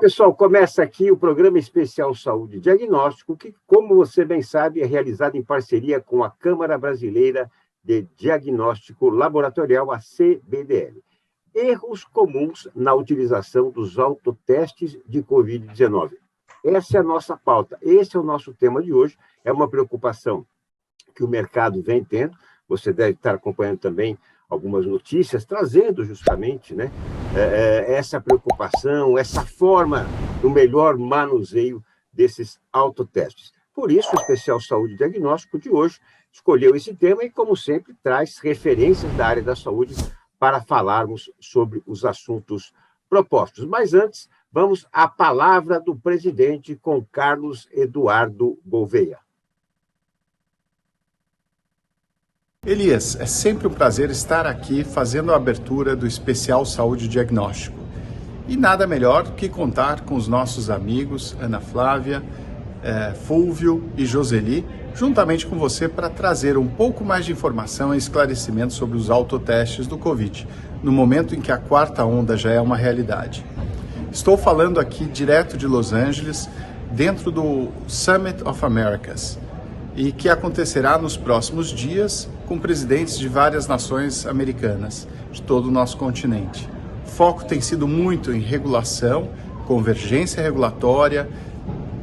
pessoal, começa aqui o programa especial Saúde e Diagnóstico, que, como você bem sabe, é realizado em parceria com a Câmara Brasileira de Diagnóstico Laboratorial, a CBDL. Erros comuns na utilização dos autotestes de Covid-19. Essa é a nossa pauta, esse é o nosso tema de hoje, é uma preocupação que o mercado vem tendo, você deve estar acompanhando também algumas notícias, trazendo justamente, né, essa preocupação, essa forma do melhor manuseio desses autotestes. Por isso, o Especial Saúde e Diagnóstico de hoje escolheu esse tema e, como sempre, traz referências da área da saúde para falarmos sobre os assuntos propostos. Mas antes, vamos à palavra do presidente com Carlos Eduardo Gouveia. Elias, é sempre um prazer estar aqui fazendo a abertura do Especial Saúde e Diagnóstico. E nada melhor do que contar com os nossos amigos Ana Flávia, Fúvio e Joseli, juntamente com você para trazer um pouco mais de informação e esclarecimento sobre os autotestes do Covid, no momento em que a quarta onda já é uma realidade. Estou falando aqui direto de Los Angeles, dentro do Summit of Americas, e que acontecerá nos próximos dias com presidentes de várias nações americanas, de todo o nosso continente. O foco tem sido muito em regulação, convergência regulatória,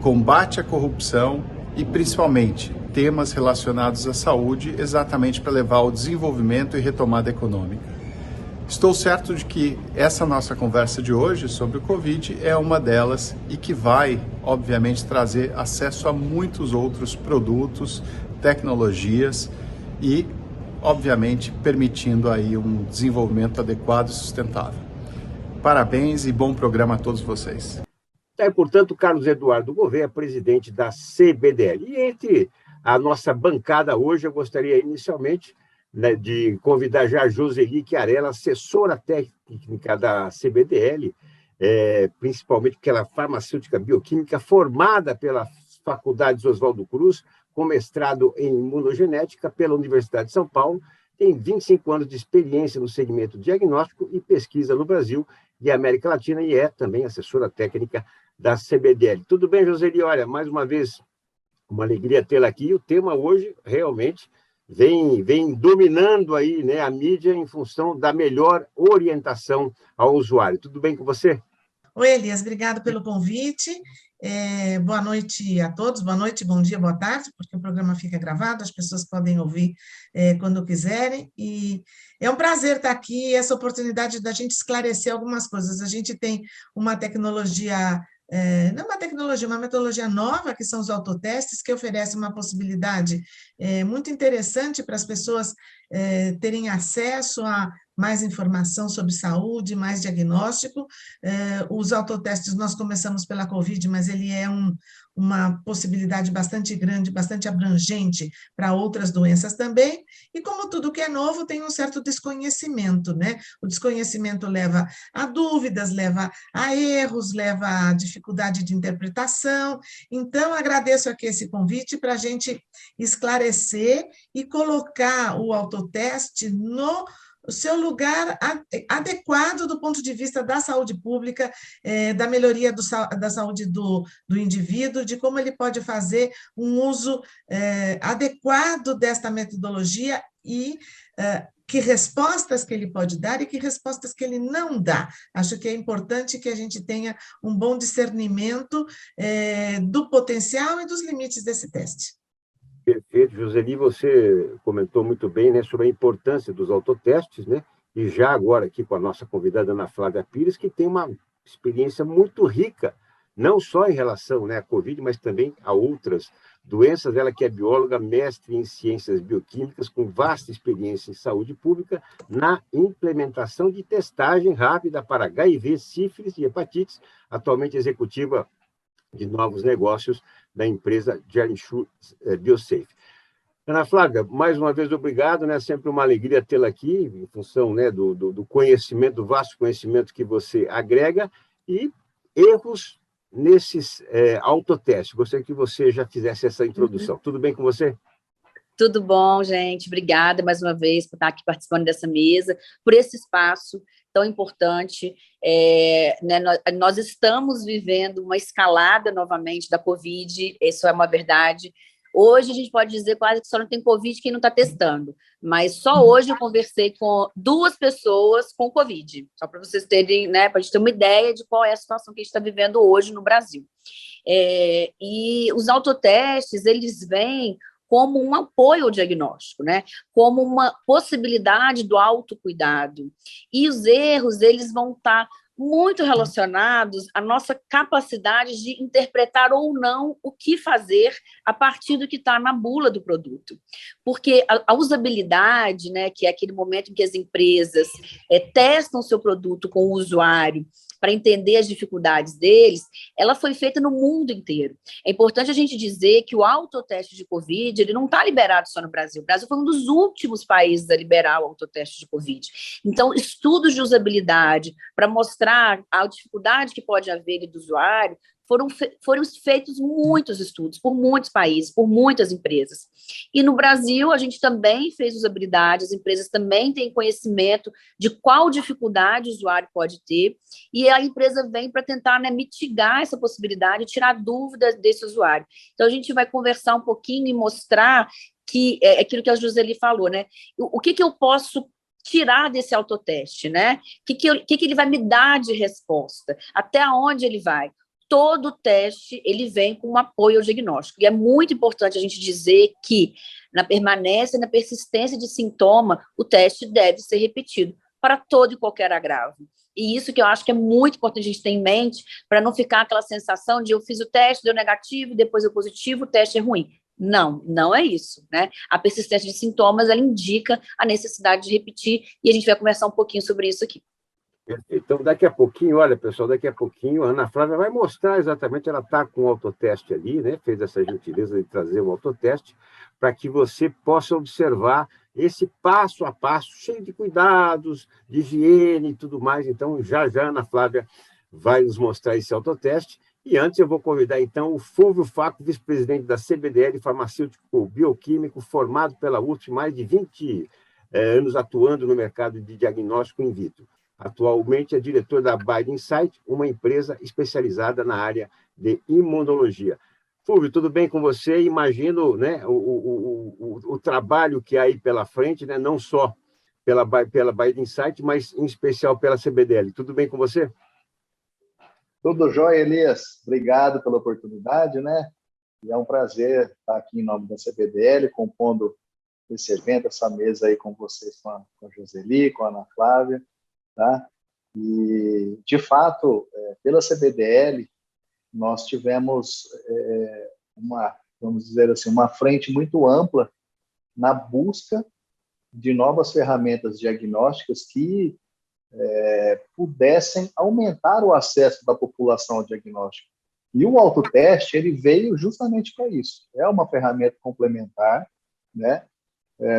combate à corrupção e, principalmente, temas relacionados à saúde, exatamente para levar ao desenvolvimento e retomada econômica. Estou certo de que essa nossa conversa de hoje sobre o Covid é uma delas e que vai, obviamente, trazer acesso a muitos outros produtos, tecnologias e, obviamente, permitindo aí um desenvolvimento adequado e sustentável. Parabéns e bom programa a todos vocês. Portanto, Carlos Eduardo Gouveia, presidente da CBDL. E entre a nossa bancada hoje, eu gostaria inicialmente, né, de convidar já a Joseli Chiarella, assessora técnica da CBDL, principalmente porque ela é farmacêutica bioquímica, formada pela Faculdade Oswaldo Cruz, com mestrado em imunogenética pela Universidade de São Paulo, tem 25 anos de experiência no segmento diagnóstico e pesquisa no Brasil e América Latina e é também assessora técnica da CBDL. Tudo bem, Joseli? Olha, mais uma vez, uma alegria tê-la aqui. O tema hoje realmente vem dominando aí, né, a mídia em função da melhor orientação ao usuário. Tudo bem com você? Oi, Elias, obrigado pelo convite. Boa noite a todos, boa noite, bom dia, boa tarde, porque o programa fica gravado, as pessoas podem ouvir quando quiserem, e é um prazer estar aqui, essa oportunidade da gente esclarecer algumas coisas. A gente tem uma tecnologia, não uma tecnologia, uma metodologia nova, que são os autotestes, que oferece uma possibilidade muito interessante para as pessoas terem acesso a mais informação sobre saúde, mais diagnóstico. Os autotestes, nós começamos pela Covid, mas ele é uma possibilidade bastante grande, bastante abrangente para outras doenças também, e como tudo que é novo, tem um certo desconhecimento, né? O desconhecimento leva a dúvidas, leva a erros, leva a dificuldade de interpretação. Então, agradeço aqui esse convite para a gente esclarecer e colocar o autoteste no seu lugar adequado do ponto de vista da saúde pública, da melhoria da saúde do indivíduo, de como ele pode fazer um uso adequado desta metodologia e que respostas que ele pode dar e que respostas que ele não dá. Acho que é importante que a gente tenha um bom discernimento do potencial e dos limites desse teste. Perfeito, Joseli, você comentou muito bem, né, sobre a importância dos autotestes, né, e já agora aqui com a nossa convidada Ana Flávia Pires, que tem uma experiência muito rica, não só em relação, né, à Covid, mas também a outras doenças. Ela que é bióloga, mestre em ciências bioquímicas, com vasta experiência em saúde pública, na implementação de testagem rápida para HIV, sífilis e hepatites, atualmente executiva de novos negócios da empresa Jerinsure Biosafe. Ana Flávia, mais uma vez, obrigado, né? Sempre uma alegria tê-la aqui, em função, né, do conhecimento, do vasto conhecimento que você agrega, e erros nesses autotestes. Gostaria que você já fizesse essa introdução. Tudo bem com você? Tudo bom, gente? Obrigada mais uma vez por estar aqui participando dessa mesa, por esse espaço tão importante. Né, nós estamos vivendo uma escalada novamente da Covid, isso é uma verdade. Hoje a gente pode dizer quase que só não tem Covid quem não está testando, mas só hoje eu conversei com 2 pessoas com Covid, só para vocês terem, né, para a gente ter uma ideia de qual é a situação que a gente está vivendo hoje no Brasil. E os autotestes, eles vêm como um apoio ao diagnóstico, né? Como uma possibilidade do autocuidado. E os erros, eles vão estar muito relacionados à nossa capacidade de interpretar ou não o que fazer a partir do que está na bula do produto. Porque a usabilidade, né, que é aquele momento em que as empresas testam o seu produto com o usuário para entender as dificuldades deles, ela foi feita no mundo inteiro. É importante a gente dizer que o autoteste de Covid ele não está liberado só no Brasil. O Brasil foi um dos últimos países a liberar o autoteste de Covid. Então, estudos de usabilidade para mostrar a dificuldade que pode haver do usuário, foram feitos muitos estudos por muitos países, por muitas empresas. E no Brasil, a gente também fez usabilidade, as empresas também têm conhecimento de qual dificuldade o usuário pode ter, e a empresa vem para tentar, né, mitigar essa possibilidade, tirar dúvidas desse usuário. Então, a gente vai conversar um pouquinho e mostrar que é aquilo que a Joseli falou, né? O que eu posso tirar desse autoteste, né? O que ele vai me dar de resposta? Até onde ele vai? Todo teste ele vem com um apoio ao diagnóstico. E é muito importante a gente dizer que, na permanência e na persistência de sintoma, o teste deve ser repetido para todo e qualquer agravo. E isso que eu acho que é muito importante a gente ter em mente, para não ficar aquela sensação de eu fiz o teste, deu negativo, depois deu positivo, o teste é ruim. Não, não é isso, né? A persistência de sintomas, ela indica a necessidade de repetir, e a gente vai conversar um pouquinho sobre isso aqui. Então, daqui a pouquinho, olha, pessoal, daqui a pouquinho a Ana Flávia vai mostrar exatamente, ela está com o autoteste ali, né? Fez essa gentileza de trazer o autoteste, para que você possa observar esse passo a passo, cheio de cuidados, de higiene e tudo mais. Então, já a Ana Flávia vai nos mostrar esse autoteste. E antes eu vou convidar, então, o Fúvio Faco, vice-presidente da CBDL, farmacêutico bioquímico, formado pela USP, mais de 20 anos atuando no mercado de diagnóstico in vitro. Atualmente é diretor da BioInsight, uma empresa especializada na área de imunologia. Fúvio, tudo bem com você? Imagino, né, o trabalho que há aí pela frente, né, não só pela BioInsight, mas em especial pela CBDL. Tudo bem com você? Tudo jóia, Elias. Obrigado pela oportunidade, né? E é um prazer estar aqui em nome da CBDL, compondo esse evento, essa mesa aí com vocês, com a Joseli, com a Ana Flávia. Tá? E, de fato, pela CBDL, nós tivemos vamos dizer assim, uma frente muito ampla na busca de novas ferramentas diagnósticas que pudessem aumentar o acesso da população ao diagnóstico. E o autoteste, ele veio justamente para isso. É uma ferramenta complementar, né?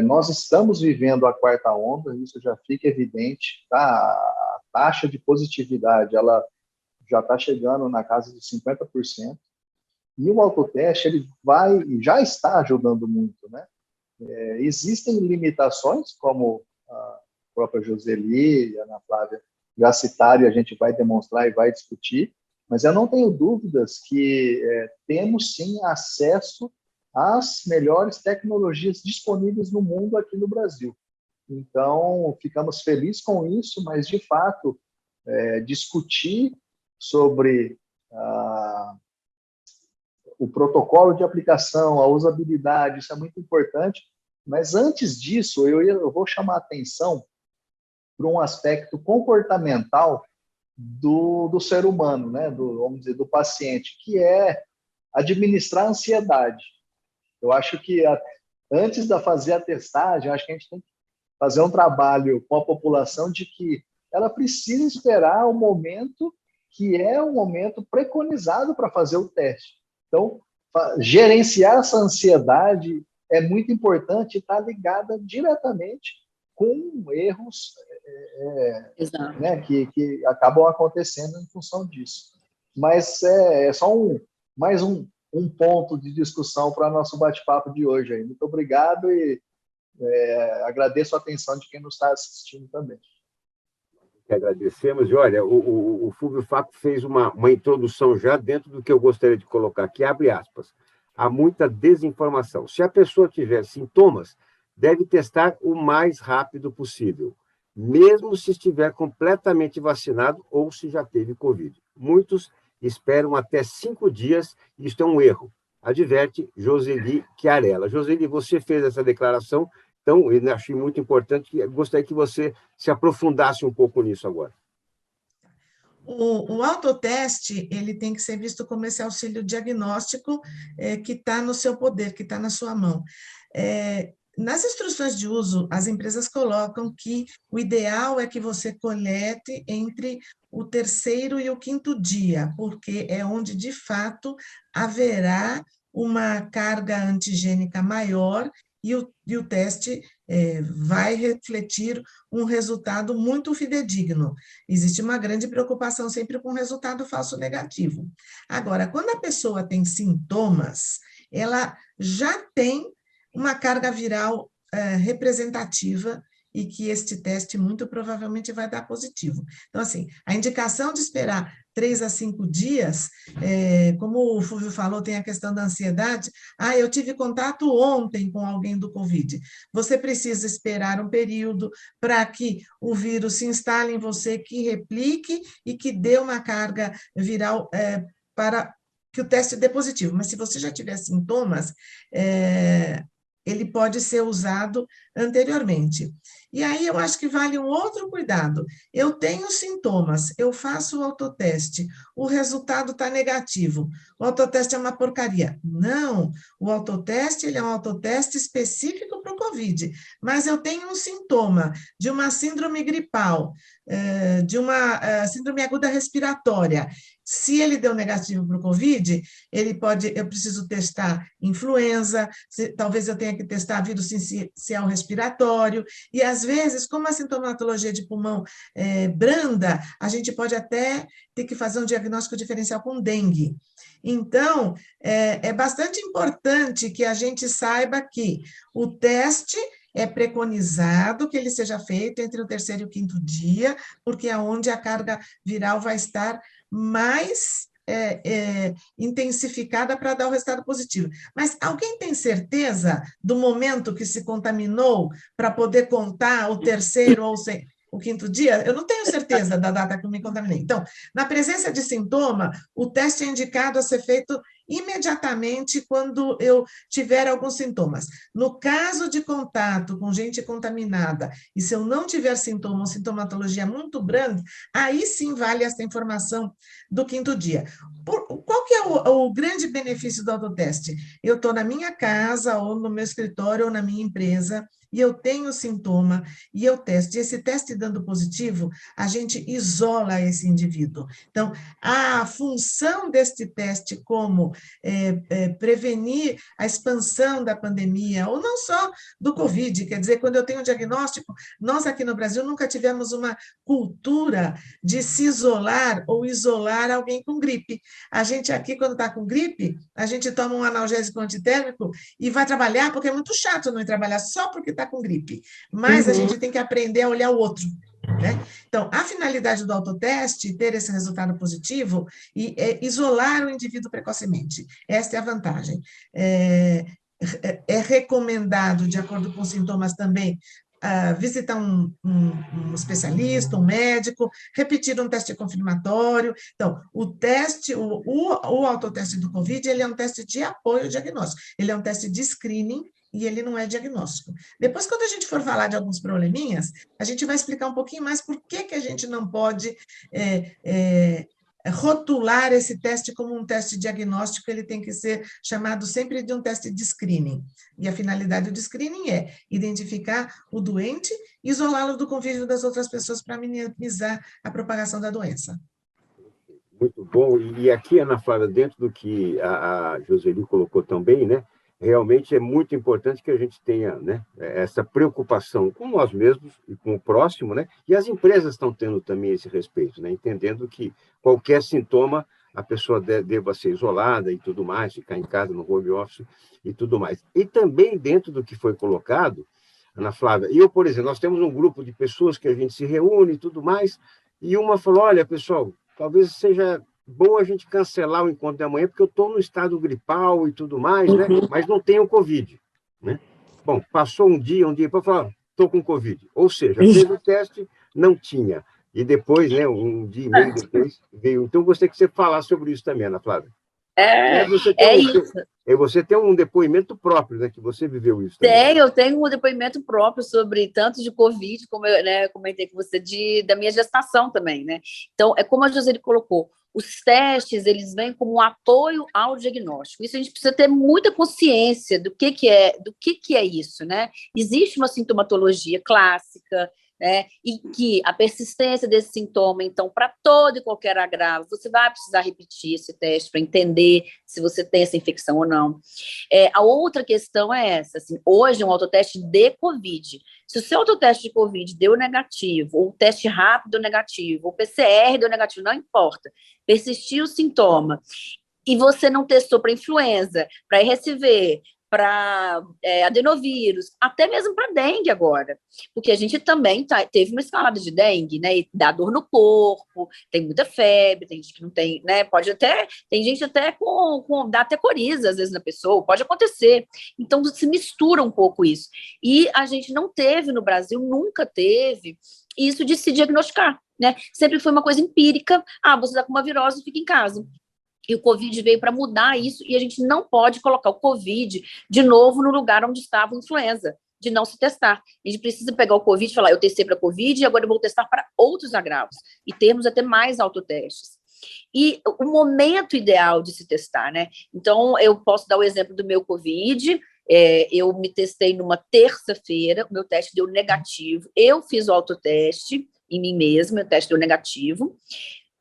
Nós estamos vivendo a 4ª onda, isso já fica evidente, tá? A taxa de positividade ela já está chegando na casa de 50%, e o autoteste ele já está ajudando muito, né? Existem limitações, como a própria Joseli e a Ana Flávia já citaram, e a gente vai demonstrar e vai discutir, mas eu não tenho dúvidas que temos sim acesso as melhores tecnologias disponíveis no mundo aqui no Brasil. Então, ficamos felizes com isso, mas, de fato, discutir sobre o protocolo de aplicação, a usabilidade, isso é muito importante, mas, antes disso, eu vou chamar a atenção para um aspecto comportamental do ser humano, né? Vamos dizer, do paciente, que é administrar a ansiedade. Eu acho que antes de fazer a testagem, acho que a gente tem que fazer um trabalho com a população de que ela precisa esperar o momento que é o momento preconizado para fazer o teste. Então, gerenciar essa ansiedade é muito importante e está ligada diretamente com erros né, que acabam acontecendo em função disso. Mas é só mais um ponto de discussão para nosso bate-papo de hoje. Aí. Muito obrigado e agradeço a atenção de quem nos está assistindo também. que agradecemos. E, olha, o Fúvio Facco fez uma introdução já dentro do que eu gostaria de colocar aqui, abre aspas. Há muita desinformação. Se a pessoa tiver sintomas, deve testar o mais rápido possível, mesmo se estiver completamente vacinado ou se já teve Covid. Muitos esperam até 5 dias, e isto é um erro, adverte Joseli Chiarella. Joseli, você fez essa declaração, então, eu achei muito importante, gostaria que você se aprofundasse um pouco nisso agora. O autoteste, ele tem que ser visto como esse auxílio diagnóstico que está no seu poder, que está na sua mão. Nas instruções de uso, as empresas colocam que o ideal é que você colete entre o 3º e o 5º dia, porque é onde, de fato, haverá uma carga antigênica maior e o teste vai refletir um resultado muito fidedigno. Existe uma grande preocupação sempre com o resultado falso negativo. Agora, quando a pessoa tem sintomas, ela já tem uma carga viral representativa e que este teste muito provavelmente vai dar positivo. Então, assim, a indicação de esperar 3 a 5 dias, como o Fúvio falou, tem a questão da ansiedade. Eu tive contato ontem com alguém do Covid. Você precisa esperar um período para que o vírus se instale em você, que replique e que dê uma carga viral para que o teste dê positivo. Mas se você já tiver sintomas, ele pode ser usado anteriormente. E aí eu acho que vale um outro cuidado. Eu tenho sintomas, eu faço o autoteste, o resultado está negativo. O autoteste é uma porcaria. Não, o autoteste ele é um autoteste específico para o COVID, mas eu tenho um sintoma de uma síndrome gripal, de uma síndrome aguda respiratória. Se ele deu negativo para o COVID, eu preciso testar influenza, talvez eu tenha que testar vírus sincicial respiratório, e às vezes, como a sintomatologia de pulmão branda, a gente pode até ter que fazer um diagnóstico diferencial com dengue. Então, é bastante importante que a gente saiba que o teste é preconizado que ele seja feito entre o 3º e o 5º dia, porque é onde a carga viral vai estar mais intensificada para dar o resultado positivo. Mas alguém tem certeza do momento que se contaminou para poder contar o 3º ou o 5º dia? Eu não tenho certeza da data que eu me contaminei. Então, na presença de sintoma, o teste é indicado a ser feito imediatamente quando eu tiver alguns sintomas. No caso de contato com gente contaminada, e se eu não tiver sintoma ou sintomatologia muito grande, aí sim vale essa informação do 5º dia. Qual que é o grande benefício do autoteste? Eu estou na minha casa, ou no meu escritório, ou na minha empresa, e eu tenho sintoma, e eu testo. E esse teste dando positivo, a gente isola esse indivíduo. Então, a função deste teste como prevenir a expansão da pandemia, ou não só do Covid, quer dizer, quando eu tenho um diagnóstico, nós aqui no Brasil nunca tivemos uma cultura de se isolar ou isolar alguém com gripe. A gente aqui, quando está com gripe, a gente toma um analgésico antitérmico e vai trabalhar, porque é muito chato não ir trabalhar só porque está com gripe. Mas a gente tem que aprender a olhar o outro. Né? Então, a finalidade do autoteste, ter esse resultado positivo e isolar o indivíduo precocemente. Esta é a vantagem. É recomendado, de acordo com os sintomas também, visitar um especialista, um médico, repetir um teste confirmatório. Então, o autoteste do COVID, ele é um teste de apoio diagnóstico, ele é um teste de screening, e ele não é diagnóstico. Depois, quando a gente for falar de alguns probleminhas, a gente vai explicar um pouquinho mais por que a gente não pode rotular esse teste como um teste diagnóstico, ele tem que ser chamado sempre de um teste de screening. E a finalidade do screening é identificar o doente e isolá-lo do convívio das outras pessoas para minimizar a propagação da doença. Muito bom. E aqui, Ana Flávia, dentro do que a Joseli colocou também, né? Realmente é muito importante que a gente tenha, né, essa preocupação com nós mesmos e com o próximo, né? E as empresas estão tendo também esse respeito, né? Entendendo que qualquer sintoma a pessoa deva ser isolada e tudo mais, ficar em casa no home office e tudo mais. E também dentro do que foi colocado, Ana Flávia. E eu, por exemplo, nós temos um grupo de pessoas que a gente se reúne e tudo mais, e uma falou, olha, pessoal, talvez seja bom a gente cancelar o encontro de amanhã, porque eu estou no estado gripal e tudo mais, né? Mas não tenho Covid, né? Bom, passou um dia para falar, estou com Covid. Ou seja, fez o teste, não tinha. E depois, né, um dia e meio depois, veio. Então, gostaria que você falasse sobre isso também, Ana Flávia. É, é isso. Você tem um depoimento próprio, né, que você viveu isso também. Eu tenho um depoimento próprio sobre tanto de Covid, como eu, né, comentei com você, da minha gestação também, né? Então, é como a Joseli colocou, os testes, eles vêm como um apoio ao diagnóstico. Isso a gente precisa ter muita consciência do que é isso, né? Existe uma sintomatologia clássica, né? E que a persistência desse sintoma, então, para todo e qualquer agravo, você vai precisar repetir esse teste para entender se você tem essa infecção ou não. A outra questão é essa, assim, hoje é um autoteste de Covid. Se o seu autoteste de Covid deu negativo, ou teste rápido deu negativo, ou PCR deu negativo, não importa, persistiu o sintoma, e você não testou para influenza, para RSV, para adenovírus, até mesmo para dengue agora, porque a gente também teve uma escalada de dengue, né? E dá dor no corpo, tem muita febre, tem gente que não tem, né? Pode até, tem gente até dá até coriza às vezes na pessoa, pode acontecer. Então se mistura um pouco isso. E a gente não teve no Brasil, nunca teve isso de se diagnosticar, né? Sempre foi uma coisa empírica. Você está com uma virose, fica em casa. E o Covid veio para mudar isso, e a gente não pode colocar o Covid de novo no lugar onde estava a influenza, de não se testar. A gente precisa pegar o Covid e falar, eu testei para Covid e agora eu vou testar para outros agravos, e termos até mais autotestes. E o momento ideal de se testar, né? Então, eu posso dar o exemplo do meu Covid. Eu me testei numa terça-feira, o meu teste deu negativo, eu fiz o autoteste em mim mesma, o teste deu negativo.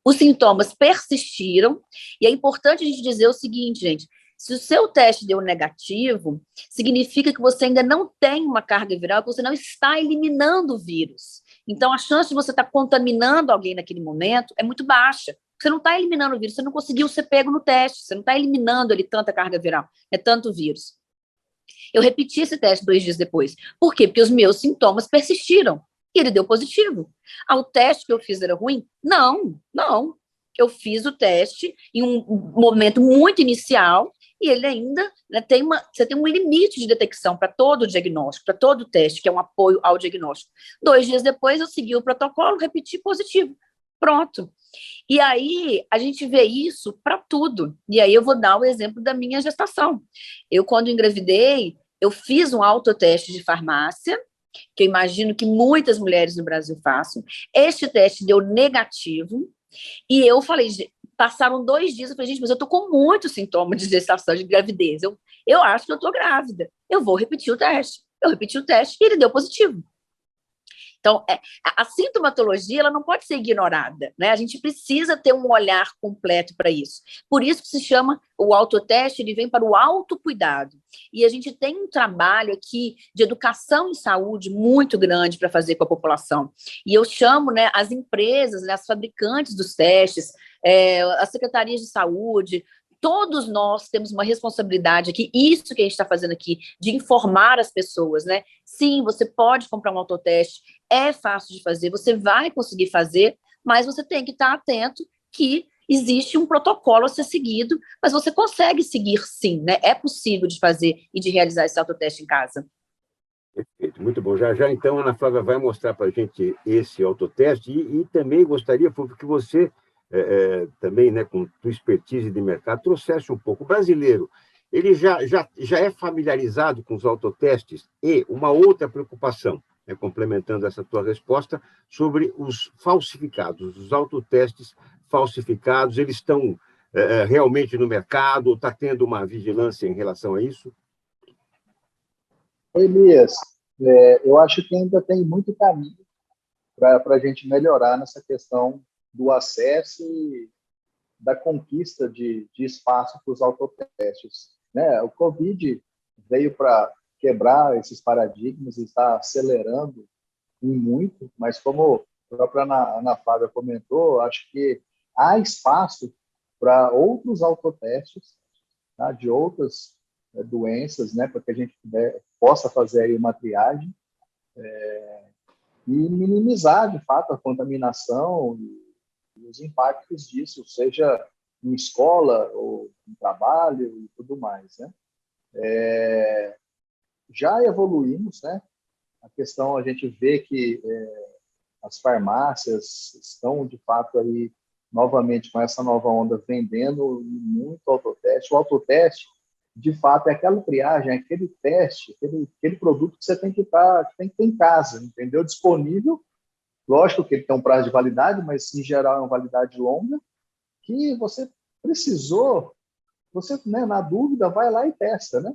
Os sintomas persistiram, e é importante a gente dizer o seguinte, gente, se o seu teste deu negativo, significa que você ainda não tem uma carga viral, que você não está eliminando o vírus. Então, a chance de você estar contaminando alguém naquele momento é muito baixa. Você não está eliminando o vírus, você não conseguiu ser pego no teste, você não está eliminando ali tanta carga viral, é tanto vírus. Eu repeti esse teste 2 dias depois. Por quê? Porque os meus sintomas persistiram. E ele deu positivo. O teste que eu fiz era ruim? Não. Eu fiz o teste em um momento muito inicial e ele ainda, né, você tem um limite de detecção para todo o diagnóstico, para todo o teste, que é um apoio ao diagnóstico. 2 dias depois, eu segui o protocolo, repeti positivo. Pronto. E aí, a gente vê isso para tudo. E aí, eu vou dar o exemplo da minha gestação. Eu, quando engravidei, eu fiz um autoteste de farmácia, que eu imagino que muitas mulheres no Brasil façam. Este teste deu negativo, e eu falei, passaram 2 dias, eu falei, gente, mas eu tô com muito sintoma de gestação, de gravidez, eu acho que eu tô grávida, eu vou repetir o teste. Eu repeti o teste e ele deu positivo. Então, a sintomatologia ela não pode ser ignorada, né? A gente precisa ter um olhar completo para isso. Por isso que se chama o autoteste, ele vem para o autocuidado. E a gente tem um trabalho aqui de educação em saúde muito grande para fazer com a população. E eu chamo, né, as empresas, né, as fabricantes dos testes, as secretarias de saúde, todos nós temos uma responsabilidade aqui, isso que a gente está fazendo aqui, de informar as pessoas, né? Sim, você pode comprar um autoteste, é fácil de fazer, você vai conseguir fazer, mas você tem que estar atento que existe um protocolo a ser seguido, mas você consegue seguir sim, né? É possível de fazer e de realizar esse autoteste em casa. Perfeito, muito bom. Já então, a Ana Flávia vai mostrar para a gente esse autoteste e também gostaria, porque você também, né, com tua expertise de mercado, trouxesse um pouco. O brasileiro, ele já é familiarizado com os autotestes e uma outra preocupação, né, complementando essa tua resposta, sobre os falsificados, os autotestes falsificados, eles estão realmente no mercado, está tendo uma vigilância em relação a isso? Elias, eu acho que ainda tem muito caminho para a gente melhorar nessa questão do acesso e da conquista de espaço para os autotestes, né? O Covid veio para quebrar esses paradigmas e está acelerando muito, mas como a própria Ana Flávia comentou, acho que há espaço para outros autotestes, tá? De outras doenças, né? Para que a gente possa fazer aí uma triagem e minimizar, de fato, a contaminação e os impactos disso, seja em escola ou em trabalho e tudo mais, né? Já evoluímos, né? A questão, a gente vê que as farmácias estão, de fato, aí, novamente, com essa nova onda, vendendo muito autoteste. O autoteste, de fato, é aquela triagem, é aquele teste, aquele produto que você tem que ter em casa, entendeu? Disponível. Lógico que ele tem um prazo de validade, mas, em geral, é uma validade longa, que você precisou, você, né, na dúvida, vai lá e testa, né?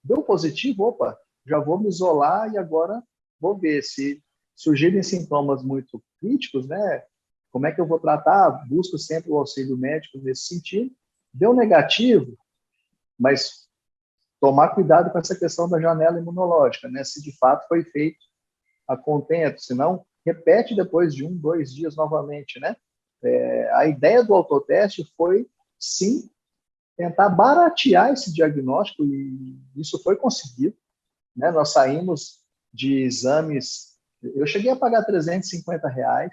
Deu positivo, opa, já vou me isolar e agora vou ver se surgirem sintomas muito críticos, né? Como é que eu vou tratar? Busco sempre o auxílio médico nesse sentido. Deu negativo, mas tomar cuidado com essa questão da janela imunológica, né? Se de fato foi feito a contento, senão repete depois de 1, 2 dias novamente, né? A ideia do autoteste foi, sim, tentar baratear esse diagnóstico, e isso foi conseguido, né? Nós saímos de exames, eu cheguei a pagar R$350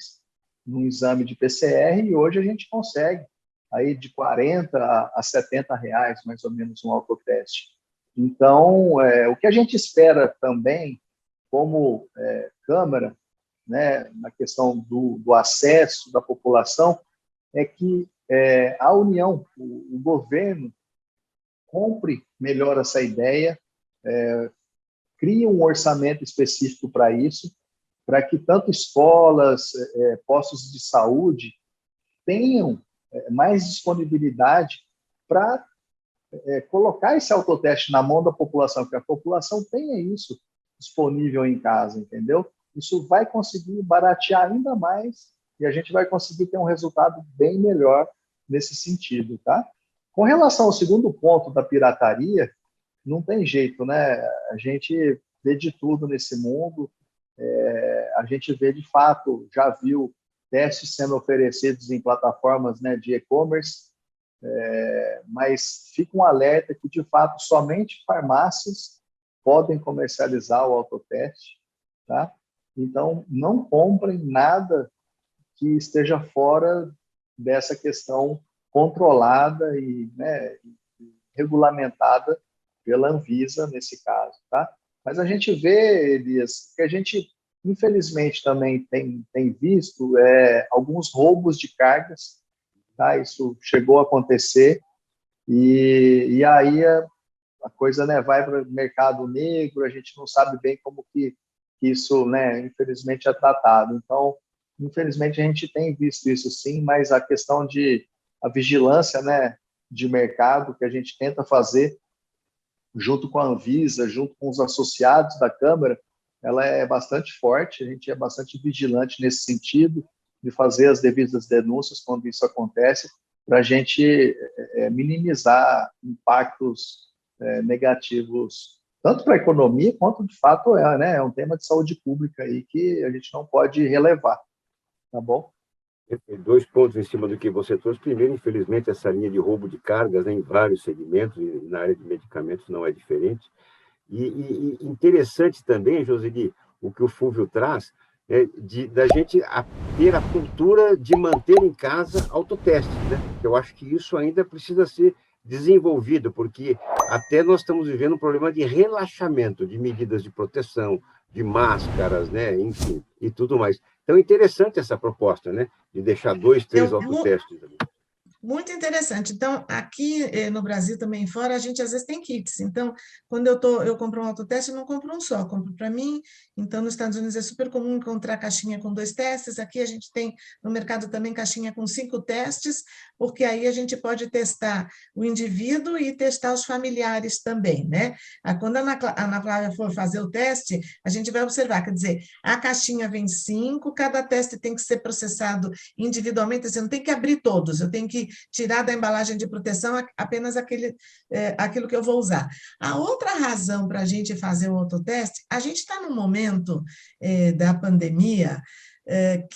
num exame de PCR, e hoje a gente consegue aí de R$40 a R$70, mais ou menos, um autoteste. Então, o que a gente espera também, como Câmara, né, na questão do acesso da população, é que a União, o governo, compre melhor essa ideia, crie um orçamento específico para isso, para que tanto escolas, postos de saúde tenham mais disponibilidade para colocar esse autoteste na mão da população, que a população tenha isso disponível em casa, entendeu? Isso vai conseguir baratear ainda mais e a gente vai conseguir ter um resultado bem melhor nesse sentido, tá? Com relação ao segundo ponto da pirataria, não tem jeito, né? A gente vê de tudo nesse mundo, a gente vê, de fato, já viu testes sendo oferecidos em plataformas, né, de e-commerce, mas fica um alerta que, de fato, somente farmácias podem comercializar o autoteste, tá? Então, não comprem nada que esteja fora dessa questão controlada e, né, regulamentada pela Anvisa, nesse caso, tá? Mas a gente vê, Elias, que a gente, infelizmente, também tem visto alguns roubos de cargas, tá? Isso chegou a acontecer, e aí a coisa, né, vai para o mercado negro, a gente não sabe bem como que isso, né, infelizmente, é tratado. Então, infelizmente, a gente tem visto isso sim, mas a questão a vigilância, né, de mercado que a gente tenta fazer junto com a Anvisa, junto com os associados da Câmara, ela é bastante forte, a gente é bastante vigilante nesse sentido, de fazer as devidas denúncias quando isso acontece, para a gente minimizar impactos negativos, tanto para a economia, quanto, de fato, né, é um tema de saúde pública aí que a gente não pode relevar, tá bom? 2 pontos em cima do que você trouxe. Primeiro, infelizmente, essa linha de roubo de cargas, né, em vários segmentos, e na área de medicamentos não é diferente. E interessante também, Joseli, o que o Fúvio traz, da gente ter a cultura de manter em casa autotestes, né? Eu acho que isso ainda precisa ser desenvolvido, porque até nós estamos vivendo um problema de relaxamento de medidas de proteção, de máscaras, né? Enfim, e tudo mais. Então, é interessante essa proposta, né? De deixar 2, 3 autotestes ali. Muito interessante. Então, aqui no Brasil, também fora, a gente às vezes tem kits. Então, quando eu compro um autoteste, eu não compro um só, compro para mim. Então, nos Estados Unidos é super comum encontrar caixinha com 2 testes. Aqui a gente tem no mercado também caixinha com 5 testes, porque aí a gente pode testar o indivíduo e testar os familiares também, né? Quando a Ana Flávia for fazer o teste, a gente vai observar, quer dizer, a caixinha vem 5, cada teste tem que ser processado individualmente, você não tem que abrir todos, eu tenho que tirar da embalagem de proteção apenas aquilo que eu vou usar. A outra razão para a gente fazer o autoteste, a gente está num momento da pandemia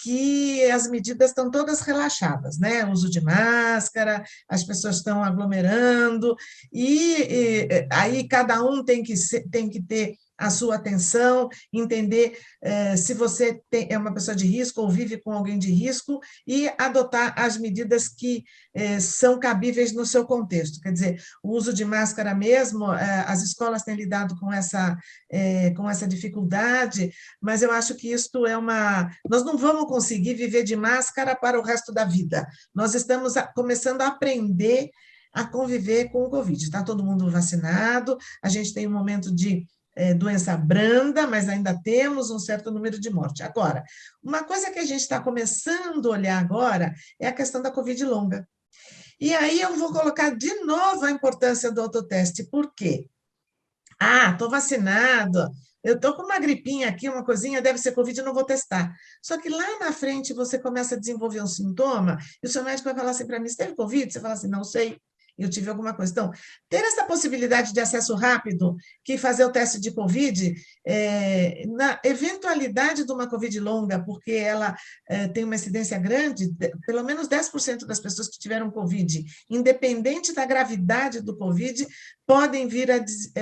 que as medidas estão todas relaxadas, né? O uso de máscara, as pessoas estão aglomerando, e aí cada um tem que ter a sua atenção, entender se você é uma pessoa de risco ou vive com alguém de risco e adotar as medidas que são cabíveis no seu contexto. Quer dizer, o uso de máscara mesmo, as escolas têm lidado com essa dificuldade, mas eu acho que isto é uma... Nós não vamos conseguir viver de máscara para o resto da vida. Nós estamos começando a aprender a conviver com o Covid. Está todo mundo vacinado, a gente tem um momento de doença branda, mas ainda temos um certo número de mortes. Agora, uma coisa que a gente está começando a olhar agora é a questão da Covid longa. E aí eu vou colocar de novo a importância do autoteste. Por quê? Estou vacinado, eu estou com uma gripinha aqui, uma coisinha, deve ser Covid, eu não vou testar. Só que lá na frente você começa a desenvolver um sintoma, e o seu médico vai falar assim para mim, você teve Covid? Você fala assim, não sei, eu tive alguma coisa. Então, ter essa possibilidade de acesso rápido, que fazer o teste de Covid, na eventualidade de uma Covid longa, porque ela tem uma incidência grande, pelo menos 10% das pessoas que tiveram Covid, independente da gravidade do Covid, podem vir a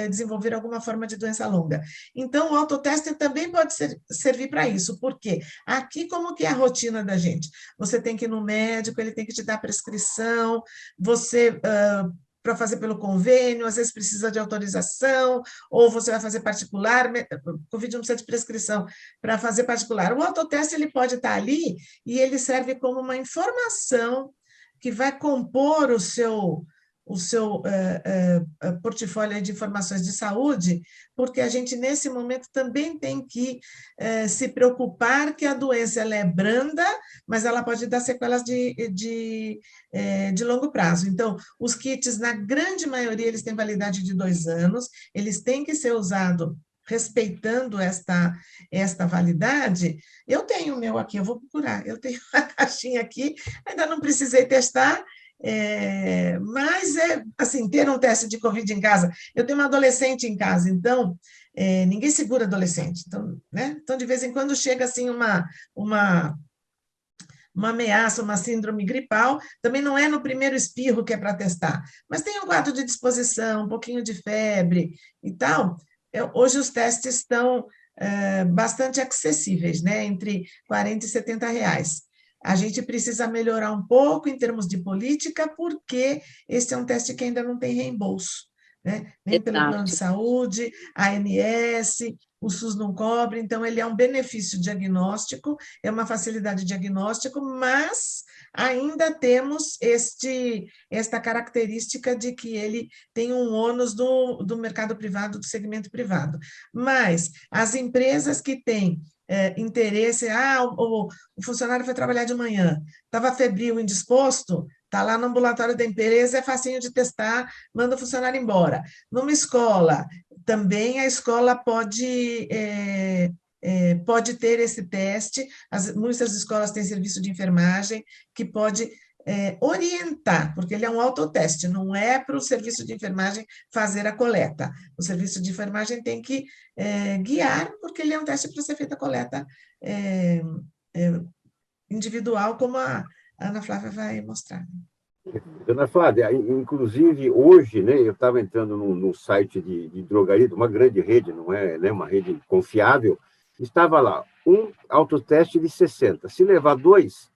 desenvolver alguma forma de doença longa. Então, o autoteste também pode servir para isso, porque aqui, como que é a rotina da gente? Você tem que ir no médico, ele tem que te dar prescrição, você... para fazer pelo convênio, às vezes precisa de autorização, ou você vai fazer particular, Covid não precisa de prescrição para fazer particular. O autoteste ele pode estar ali e ele serve como uma informação que vai compor o seu portfólio de informações de saúde, porque a gente, nesse momento, também tem que se preocupar que a doença ela é branda, mas ela pode dar sequelas de longo prazo. Então, os kits, na grande maioria, eles têm validade de 2 anos, eles têm que ser usados respeitando esta validade. Eu tenho o meu aqui, eu vou procurar, eu tenho uma caixinha aqui, ainda não precisei testar, mas assim, ter um teste de Covid em casa. Eu tenho uma adolescente em casa, então ninguém segura adolescente. Então, né? Então, de vez em quando chega assim uma ameaça, uma síndrome gripal, também não é no primeiro espirro que é para testar, mas tem um quadro de disposição, um pouquinho de febre e tal. Hoje os testes estão bastante acessíveis, né? Entre R$40 e R$70. A gente precisa melhorar um pouco em termos de política, porque esse é um teste que ainda não tem reembolso, né? Nem pelo plano de saúde, a ANS, o SUS não cobre, então ele é um benefício diagnóstico, é uma facilidade de diagnóstico, mas ainda temos esta característica de que ele tem um ônus do mercado privado, do segmento privado. Mas as empresas que têm interesse, o funcionário foi trabalhar de manhã, estava febril, indisposto, está lá no ambulatório da empresa, é facinho de testar, manda o funcionário embora. Numa escola, também a escola pode ter esse teste, muitas escolas têm serviço de enfermagem que pode orientar, porque ele é um autoteste, não é para o serviço de enfermagem fazer a coleta. O serviço de enfermagem tem que guiar, porque ele é um teste para ser feita a coleta individual, como a Ana Flávia vai mostrar. Dona Flávia, inclusive hoje, né, eu estava entrando num site de drogaria, de uma grande rede, não é, né, uma rede confiável, estava lá, um autoteste de 60. Se levar 2,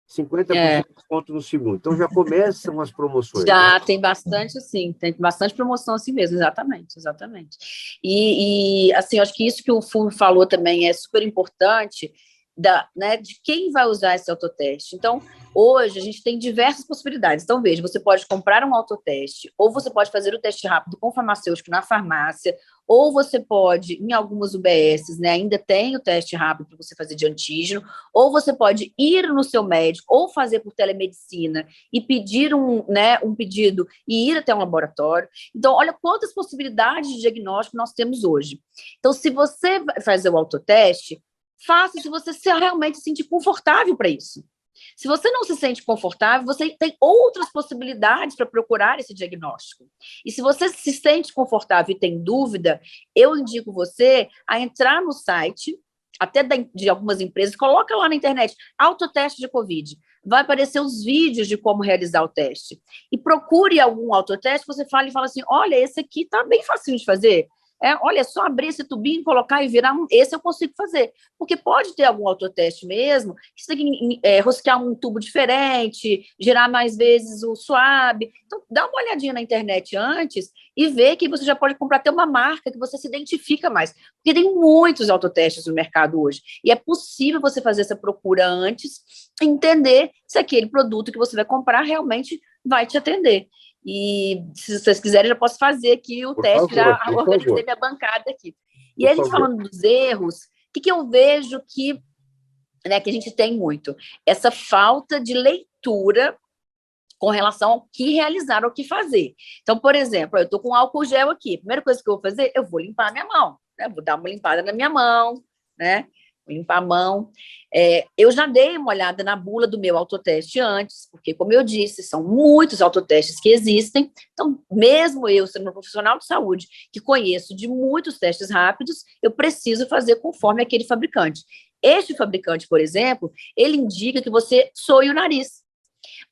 50% de desconto no segundo. Então, já começam as promoções. Já, né? tem bastante, sim, tem bastante promoção assim mesmo, exatamente. E assim, eu acho que isso que o Fulvio falou também é super importante, né, de quem vai usar esse autoteste. Então, hoje, a gente tem diversas possibilidades. Então, veja, você pode comprar um autoteste, ou você pode fazer o teste rápido com o farmacêutico na farmácia, ou você pode, em algumas UBSs, né, ainda tem o teste rápido para você fazer de antígeno, ou você pode ir no seu médico, ou fazer por telemedicina e pedir um pedido e ir até um laboratório. Então, olha quantas possibilidades de diagnóstico nós temos hoje. Então, se você vai fazer o autoteste, faça se você realmente se sentir confortável para isso. Se você não se sente confortável, você tem outras possibilidades para procurar esse diagnóstico. E se você se sente confortável e tem dúvida, eu indico você a entrar no site, até de algumas empresas, coloca lá na internet, autoteste de Covid. Vai aparecer os vídeos de como realizar o teste. E procure algum autoteste, você fala assim, olha, esse aqui está bem fácil de fazer. Olha, é só abrir esse tubinho, colocar e virar, esse eu consigo fazer. Porque pode ter algum autoteste mesmo, que você tem que rosquear um tubo diferente, girar mais vezes o suave. Então, dá uma olhadinha na internet antes e vê que você já pode comprar até uma marca que você se identifica mais. Porque tem muitos autotestes no mercado hoje. E é possível você fazer essa procura antes, entender se aquele produto que você vai comprar realmente vai te atender. E, se vocês quiserem, já posso fazer aqui o teste, já organizei minha bancada aqui. E a gente falando dos erros, o que eu vejo que a gente tem muito? Essa falta de leitura com relação ao que realizar, ao que fazer. Então, por exemplo, eu estou com álcool gel aqui. A primeira coisa que eu vou fazer, eu vou limpar a minha mão. Né? Vou dar uma limpada na minha mão, né? Limpar a mão. Eu já dei uma olhada na bula do meu autoteste antes, porque, como eu disse, são muitos autotestes que existem. Então, mesmo eu sendo um profissional de saúde que conheço de muitos testes rápidos, eu preciso fazer conforme aquele fabricante. Este fabricante, por exemplo, ele indica que você soe o nariz.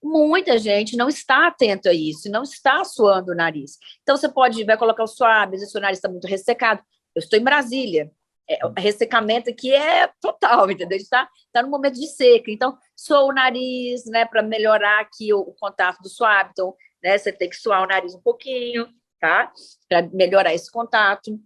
Muita gente não está atenta a isso, não está suando o nariz. Então, você vai colocar o suave, se o seu nariz está muito ressecado. Eu estou em Brasília. O ressecamento aqui é total, entendeu? Está no momento de seca. Então, soa o nariz, né, para melhorar aqui o contato do suave. Então, né, você tem que suar o nariz um pouquinho, tá? Para melhorar esse contato.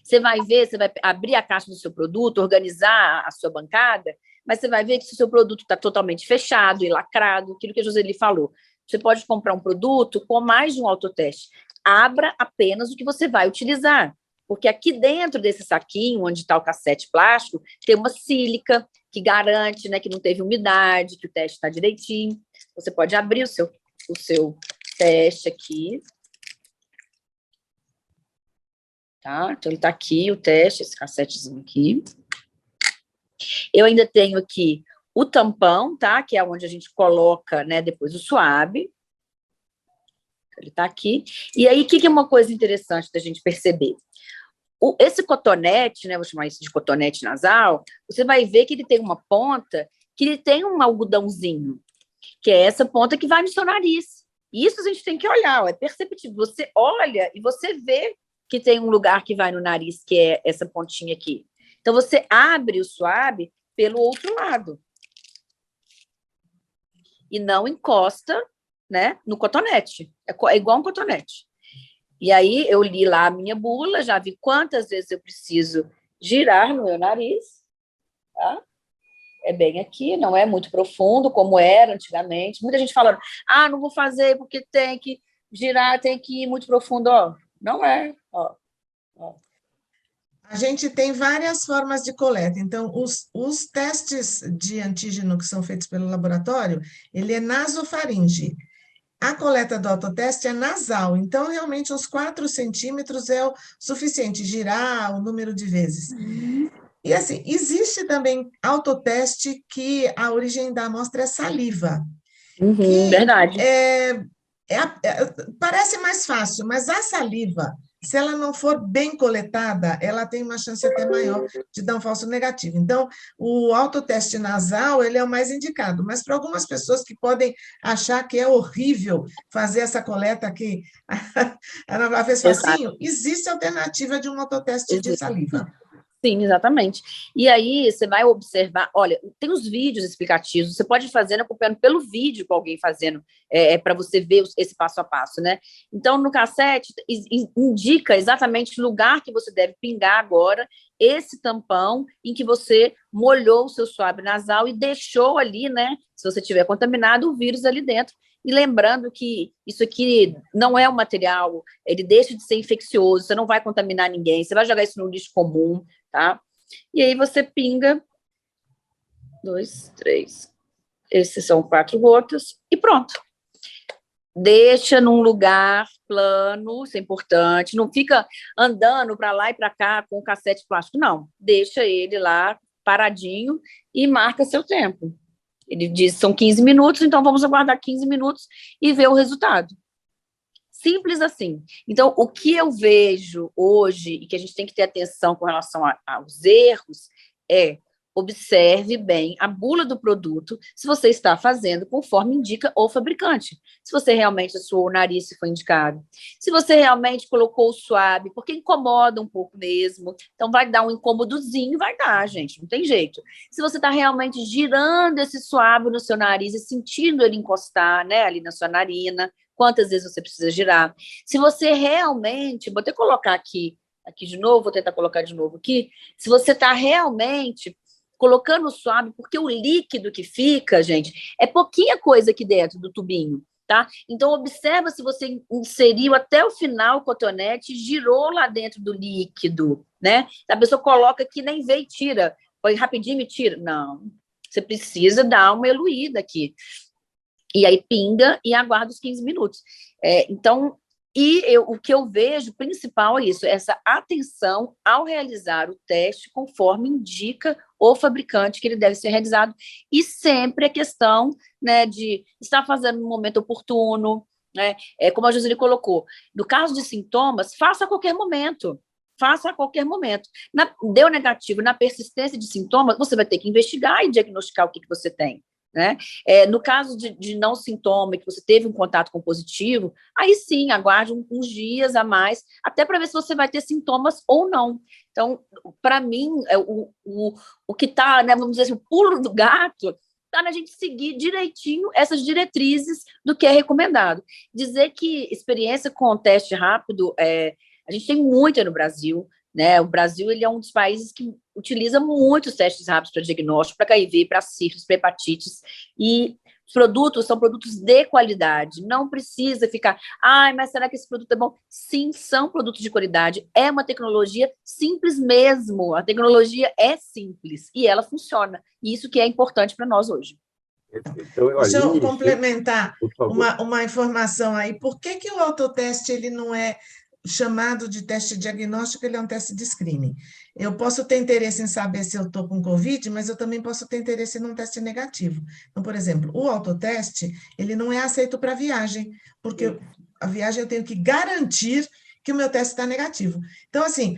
Você vai ver, você vai abrir a caixa do seu produto, organizar a sua bancada, mas você vai ver que se o seu produto está totalmente fechado e lacrado, aquilo que a Joseli falou, você pode comprar um produto com mais de um autoteste. Abra apenas o que você vai utilizar. Porque aqui dentro desse saquinho, onde está o cassete plástico, tem uma sílica que garante, né, que não teve umidade, que o teste está direitinho. Você pode abrir o seu teste aqui. Tá? Então, ele está aqui, o teste, esse cassetezinho aqui. Eu ainda tenho aqui o tampão, tá? Que é onde a gente coloca, né, depois o suave. Ele está aqui. E aí, o que é uma coisa interessante da gente perceber? Esse cotonete, né, vou chamar isso de cotonete nasal, você vai ver que ele tem uma ponta, que ele tem um algodãozinho, que é essa ponta que vai no seu nariz. Isso a gente tem que olhar, é perceptível. Você olha e você vê que tem um lugar que vai no nariz, que é essa pontinha aqui. Então, você abre o suave pelo outro lado. E não encosta, né, no cotonete. É igual um cotonete. E aí, eu li lá a minha bula, já vi quantas vezes eu preciso girar no meu nariz, tá? É bem aqui, não é muito profundo, como era antigamente. Muita gente falando, não vou fazer porque tem que girar, tem que ir muito profundo. Ó, não é, ó. A gente tem várias formas de coleta. Então, os testes de antígeno que são feitos pelo laboratório, ele é nasofaringe. A coleta do autoteste é nasal, então realmente uns 4 centímetros é o suficiente, girar o número de vezes. E assim, existe também autoteste que a origem da amostra é saliva. Verdade. Parece mais fácil, mas a saliva, se ela não for bem coletada, ela tem uma chance até maior de dar um falso negativo. Então, o autoteste nasal, ele é o mais indicado, mas para algumas pessoas que podem achar que é horrível fazer essa coleta que a Ana Flávia fez facinho, existe a alternativa de um autoteste de saliva. Sim, exatamente. E aí você vai observar, olha, tem os vídeos explicativos, você pode ir fazendo, acompanhando pelo vídeo com alguém fazendo, para você ver esse passo a passo, né? Então, no cassete, indica exatamente o lugar que você deve pingar agora esse tampão em que você molhou o seu suave nasal e deixou ali, né? Se você tiver contaminado, o vírus ali dentro. E lembrando que isso aqui não é um material, ele deixa de ser infeccioso, você não vai contaminar ninguém, você vai jogar isso no lixo comum, tá? E aí você pinga 2, 3, esses são 4 gotas, e pronto. Deixa num lugar plano, isso é importante, não fica andando para lá e para cá com o cassete plástico, não. Deixa ele lá paradinho e marca seu tempo. Ele diz que são 15 minutos, então vamos aguardar 15 minutos e ver o resultado. Simples assim. Então, o que eu vejo hoje, e que a gente tem que ter atenção com relação aos erros, é observe bem a bula do produto, se você está fazendo conforme indica o fabricante. Se você realmente suou o nariz, se foi indicado. Se você realmente colocou o suave, porque incomoda um pouco mesmo. Então, vai dar um incômodozinho, vai dar, gente, não tem jeito. Se você está realmente girando esse suave no seu nariz e sentindo ele encostar, né, ali na sua narina, quantas vezes você precisa girar. Se você realmente, vou até colocar aqui de novo, vou tentar colocar de novo aqui, se você está realmente colocando suave, porque o líquido que fica, gente, é pouquinha coisa aqui dentro do tubinho, tá? Então, observa se você inseriu até o final o cotonete e girou lá dentro do líquido, né? A pessoa coloca aqui, nem vê e tira, põe rapidinho e tira. Não, você precisa dar uma eluída aqui. E aí pinga e aguarda os 15 minutos. Então, o que eu vejo principal é isso, essa atenção ao realizar o teste conforme indica o fabricante que ele deve ser realizado, e sempre a questão, né, de estar fazendo no momento oportuno, né? Como a Joseli colocou, no caso de sintomas, faça a qualquer momento. Faça a qualquer momento. Deu negativo, na persistência de sintomas, você vai ter que investigar e diagnosticar o que você tem. Né? No caso de não sintoma, que você teve um contato com positivo, aí sim, aguarde uns dias a mais, até para ver se você vai ter sintomas ou não. Então, para mim, o que está, né, vamos dizer assim, o pulo do gato, está na gente seguir direitinho essas diretrizes do que é recomendado. Dizer que experiência com o teste rápido, a gente tem muito no Brasil, né? O Brasil ele é um dos países que utiliza muito os testes rápidos para diagnóstico, para HIV, para sífilis, para hepatites, e os produtos são produtos de qualidade, não precisa ficar, mas será que esse produto é bom? Sim, são produtos de qualidade, é uma tecnologia simples mesmo, a tecnologia é simples, e ela funciona, e isso que é importante para nós hoje. Então, deixa eu complementar uma informação aí, por que o autoteste ele não é chamado de teste diagnóstico, ele é um teste de screening. Eu posso ter interesse em saber se eu estou com Covid, mas eu também posso ter interesse num teste negativo. Então, por exemplo, o autoteste, ele não é aceito para viagem, porque a viagem eu tenho que garantir que o meu teste está negativo. Então, assim,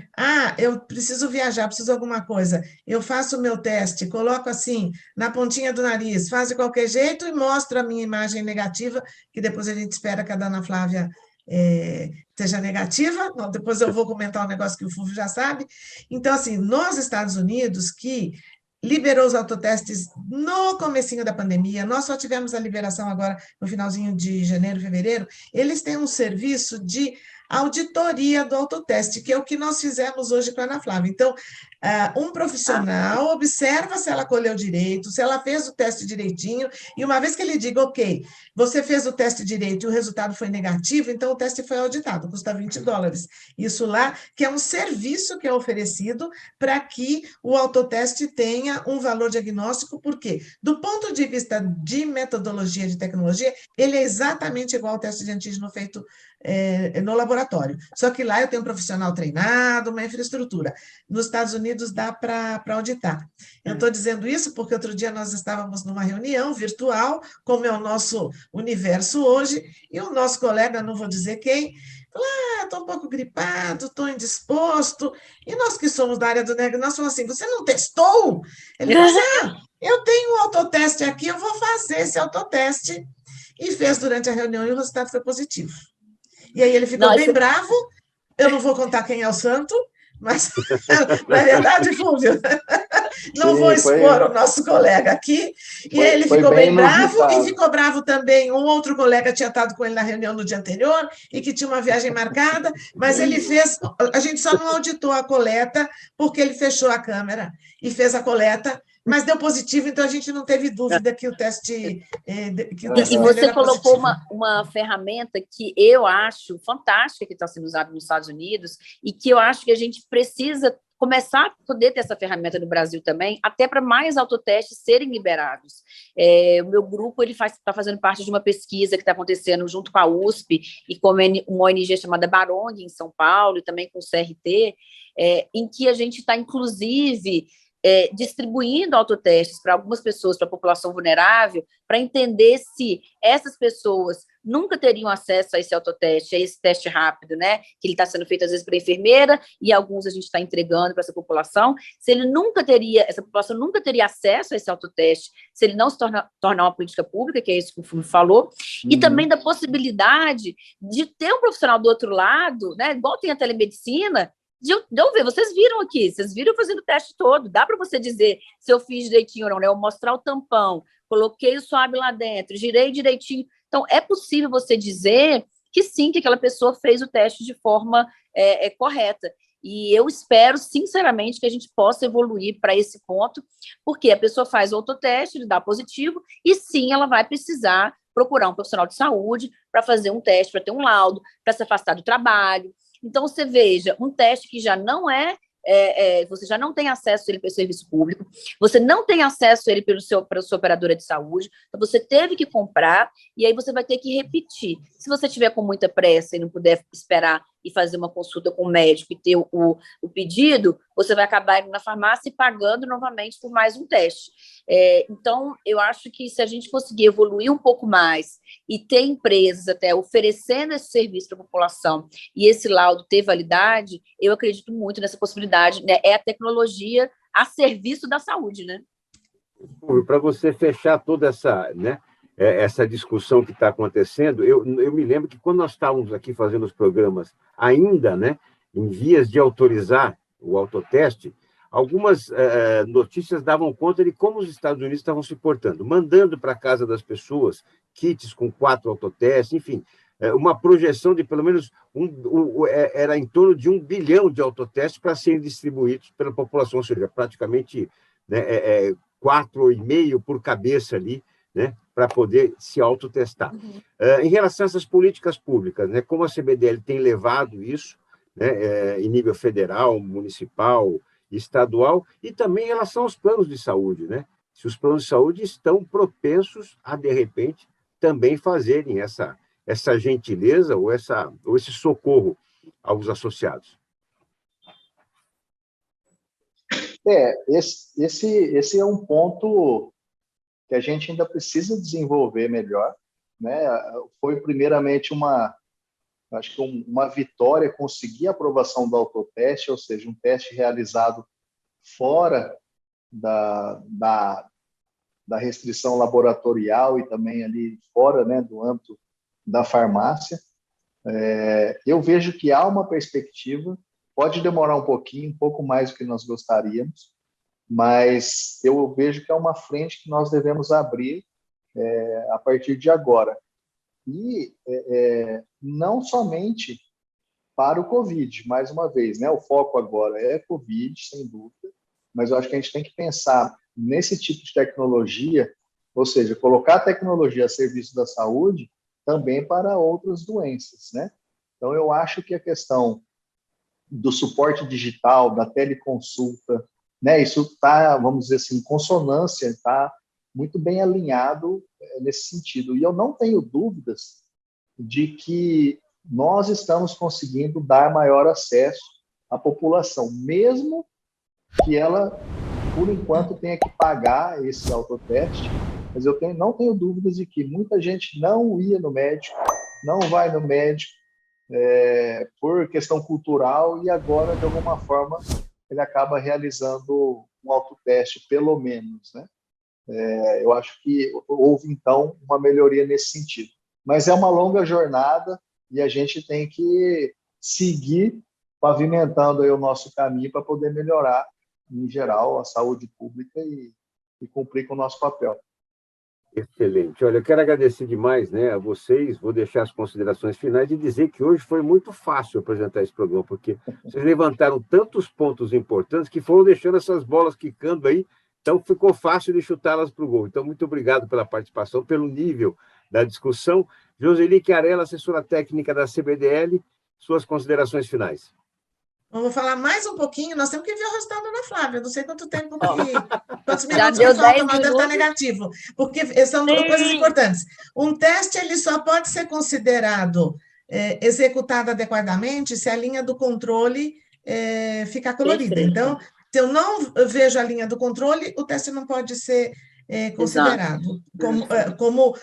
eu preciso viajar, preciso de alguma coisa, eu faço o meu teste, coloco assim, na pontinha do nariz, faço de qualquer jeito e mostro a minha imagem negativa, que depois a gente espera que a dona Flávia seja negativa. Não, depois eu vou comentar um negócio que o Fulvio já sabe. Então, assim, nos Estados Unidos, que liberou os autotestes no comecinho da pandemia, nós só tivemos a liberação agora no finalzinho de janeiro, fevereiro, eles têm um serviço de auditoria do autoteste, que é o que nós fizemos hoje com a Ana Flávia. Então, um profissional observa se ela colheu direito, se ela fez o teste direitinho, e uma vez que ele diga, ok, você fez o teste direito e o resultado foi negativo, então o teste foi auditado, custa $20. Isso lá, que é um serviço que é oferecido para que o autoteste tenha um valor diagnóstico, porque, do ponto de vista de metodologia de tecnologia, ele é exatamente igual ao teste de antígeno feito no laboratório. Só que lá eu tenho um profissional treinado, uma infraestrutura. Nos Estados Unidos dá para auditar. Eu estou dizendo isso porque outro dia nós estávamos numa reunião virtual, como é o nosso universo hoje, e o nosso colega, não vou dizer quem, falou, estou um pouco gripado, estou indisposto, e nós que somos da área do negócio, nós falamos assim, você não testou? Ele falou assim, eu tenho um autoteste aqui, eu vou fazer esse autoteste, e fez durante a reunião e o resultado foi positivo. E aí ele ficou bem bravo, eu não vou contar quem é o santo, mas, na verdade, Fulvio, não vou expor o nosso colega aqui, e ele ficou bem bravo, e ficou bravo também um outro colega que tinha estado com ele na reunião no dia anterior, e que tinha uma viagem marcada, mas ele fez, a gente só não auditou a coleta, porque ele fechou a câmera e fez a coleta, mas deu positivo, então a gente não teve dúvida que o teste... E você colocou uma ferramenta que eu acho fantástica, que está sendo usada nos Estados Unidos, e que eu acho que a gente precisa começar a poder ter essa ferramenta no Brasil também, até para mais autotestes serem liberados. O meu grupo está fazendo parte de uma pesquisa que está acontecendo junto com a USP e com uma ONG chamada Barong, em São Paulo, e também com o CRT, em que a gente está, inclusive, distribuindo autotestes para algumas pessoas, para a população vulnerável, para entender se essas pessoas nunca teriam acesso a esse autoteste, a esse teste rápido, né? Que ele está sendo feito, às vezes, para a enfermeira, e alguns a gente está entregando para essa população. Se essa população nunca teria acesso a esse autoteste, se ele não se tornar uma política pública, que é isso que o Fulvio falou, e também da possibilidade de ter um profissional do outro lado, né? Igual tem a telemedicina, de eu ver, vocês viram aqui, vocês viram fazendo o teste todo, dá para você dizer se eu fiz direitinho ou não, né? Eu mostrar o tampão, coloquei o swab lá dentro, girei direitinho. Então, é possível você dizer que sim, que aquela pessoa fez o teste de forma correta. E eu espero, sinceramente, que a gente possa evoluir para esse ponto, porque a pessoa faz o autoteste, ele dá positivo, e sim, ela vai precisar procurar um profissional de saúde para fazer um teste, para ter um laudo, para se afastar do trabalho. Então, você veja, um teste que já não você já não tem acesso a ele pelo serviço público, você não tem acesso a ele pela sua operadora de saúde, então você teve que comprar, e aí você vai ter que repetir. Se você tiver com muita pressa e não puder esperar e fazer uma consulta com o médico e ter o pedido, você vai acabar indo na farmácia e pagando novamente por mais um teste. Então, eu acho que se a gente conseguir evoluir um pouco mais e ter empresas até oferecendo esse serviço para a população e esse laudo ter validade, eu acredito muito nessa possibilidade, né? É a tecnologia a serviço da saúde, né? Para você fechar toda essa, né, essa discussão que está acontecendo, eu me lembro que quando nós estávamos aqui fazendo os programas ainda, né, em vias de autorizar o autoteste, algumas notícias davam conta de como os Estados Unidos estavam se portando, mandando para a casa das pessoas kits com 4 autotestes, enfim, uma projeção de pelo menos era em torno de 1 bilhão de autotestes para serem distribuídos pela população, ou seja, praticamente, né, 4,5 por cabeça ali, né, para poder se autotestar. Em relação a essas políticas públicas, né, como a CBDL tem levado isso, né, em nível federal, municipal, estadual, e também em relação aos planos de saúde, né? Se os planos de saúde estão propensos a, de repente, também fazerem essa gentileza ou esse socorro aos associados. Esse é um ponto que a gente ainda precisa desenvolver melhor, né? Foi primeiramente acho que uma vitória conseguir a aprovação do autoteste, ou seja, um teste realizado fora da restrição laboratorial e também ali fora, né, do âmbito da farmácia. Eu vejo que há uma perspectiva, pode demorar um pouco mais do que nós gostaríamos, mas eu vejo que é uma frente que nós devemos abrir a partir de agora. E não somente para o Covid, mais uma vez, né? O foco agora é Covid, sem dúvida, mas eu acho que a gente tem que pensar nesse tipo de tecnologia, ou seja, colocar a tecnologia a serviço da saúde também para outras doenças, né? Então, eu acho que a questão do suporte digital, da teleconsulta, né? Isso está, vamos dizer assim, em consonância, está muito bem alinhado nesse sentido. E eu não tenho dúvidas de que nós estamos conseguindo dar maior acesso à população, mesmo que ela, por enquanto, tenha que pagar esse autoteste, mas eu não tenho dúvidas de que muita gente não ia no médico, não vai no médico por questão cultural e agora, de alguma forma, ele acaba realizando um autoteste, pelo menos, né? Eu acho que houve, então, uma melhoria nesse sentido. Mas é uma longa jornada e a gente tem que seguir pavimentando aí o nosso caminho para poder melhorar, em geral, a saúde pública e cumprir com o nosso papel. Excelente. Olha, eu quero agradecer demais, né, a vocês, vou deixar as considerações finais e dizer que hoje foi muito fácil apresentar esse programa, porque vocês levantaram tantos pontos importantes que foram deixando essas bolas quicando aí, então ficou fácil de chutá-las para o gol. Então, muito obrigado pela participação, pelo nível da discussão. Joseli Chiarella, assessora técnica da CBDL, suas considerações finais. Eu vou falar mais um pouquinho, nós temos que ver o resultado da Flávia, não sei quantos minutos Já que deu faltam, 10 mas deve estar minutos. negativo, porque são coisas importantes. Um teste ele só pode ser considerado executado adequadamente se a linha do controle ficar colorida. Perfeito. Então, Se eu não vejo a linha do controle, o teste não pode ser considerado como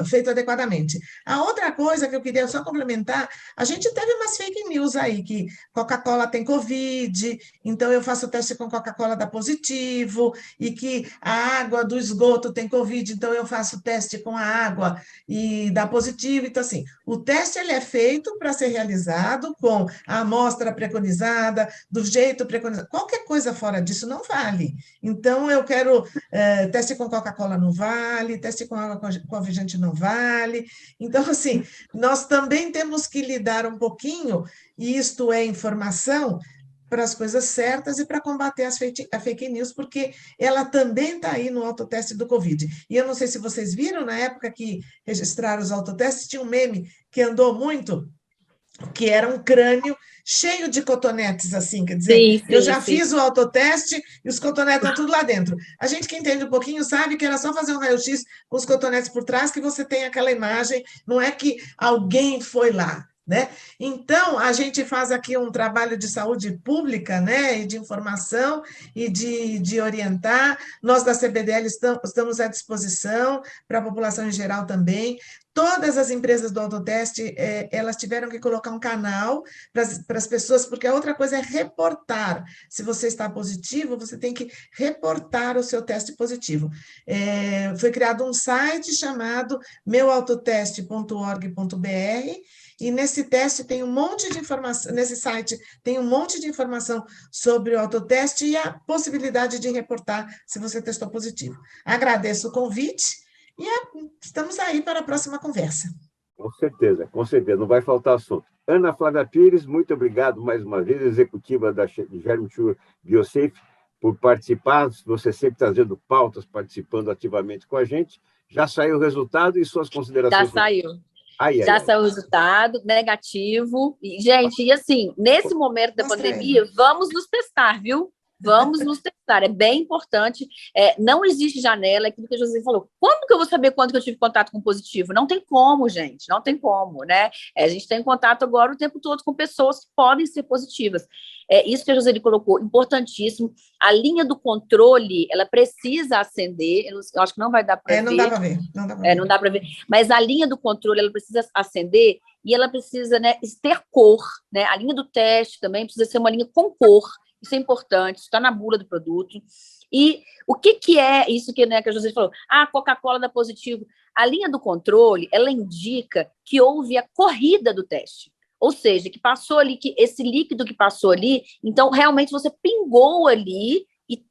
feito adequadamente. A outra coisa que eu queria só complementar, a gente teve umas fake news aí, que Coca-Cola tem Covid, então eu faço o teste com Coca-Cola dá positivo, e que a água do esgoto tem Covid, então eu faço o teste com a água e dá positivo. Então, assim, o teste ele é feito para ser realizado com a amostra preconizada, do jeito preconizado. Qualquer coisa fora disso não vale. Então, eu quero... teste com Coca-Cola não vale, teste com água convergente não vale. Então, assim, nós também temos que lidar um pouquinho, e isto é informação, para as coisas certas e para combater a fake news, porque ela também está aí no autoteste do Covid. E eu não sei se vocês viram, na época que registraram os autotestes, tinha um meme que andou muito, que era um crânio cheio de cotonetes, assim, quer dizer, Sim, eu sim, já sim. fiz o autoteste e os cotonetes estão tudo lá dentro. A gente que entende um pouquinho sabe que era só fazer um raio-x com os cotonetes por trás que você tem aquela imagem, não é que alguém foi lá, né? Então, a gente faz aqui um trabalho de saúde pública, né, e de informação e de orientar. Nós da CBDL estamos à disposição para a população em geral também. Todas as empresas do autoteste, elas tiveram que colocar um canal para as pessoas, porque a outra coisa é reportar. Se você está positivo, você tem que reportar o seu teste positivo. Foi criado um site chamado meuautoteste.org.br, e nesse teste tem um monte de informação, nesse site tem um monte de informação sobre o autoteste e a possibilidade de reportar se você testou positivo. Agradeço o convite e estamos aí para a próxima conversa. Com certeza, não vai faltar assunto. Ana Flávia Pires, muito obrigado mais uma vez, executiva da Germsure Biosafe, por participar, você sempre trazendo pautas, participando ativamente com a gente. Já saiu o resultado e suas considerações? Já saiu. Já saiu o resultado negativo. E, gente, e assim, nesse momento da pandemia, vamos nos testar, viu? Vamos nos testar, é bem importante. Não existe janela, é aquilo que a José falou. Quando que eu vou saber quando que eu tive contato com positivo? Não tem como, gente, não tem como, né? A gente tem contato agora o tempo todo com pessoas que podem ser positivas. Isso que a José colocou, importantíssimo. A linha do controle, ela precisa acender, eu acho que não vai dar para ver. Não dá para ver. Não dá para ver. Mas a linha do controle, ela precisa acender e ela precisa, né, ter cor, né? A linha do teste também precisa ser uma linha com cor. Isso é importante, isso está na bula do produto. E o que é isso que, né, que a José falou? A Coca-Cola dá positivo. A linha do controle, ela indica que houve a corrida do teste. Ou seja, que passou ali, que esse líquido que passou ali, então realmente você pingou ali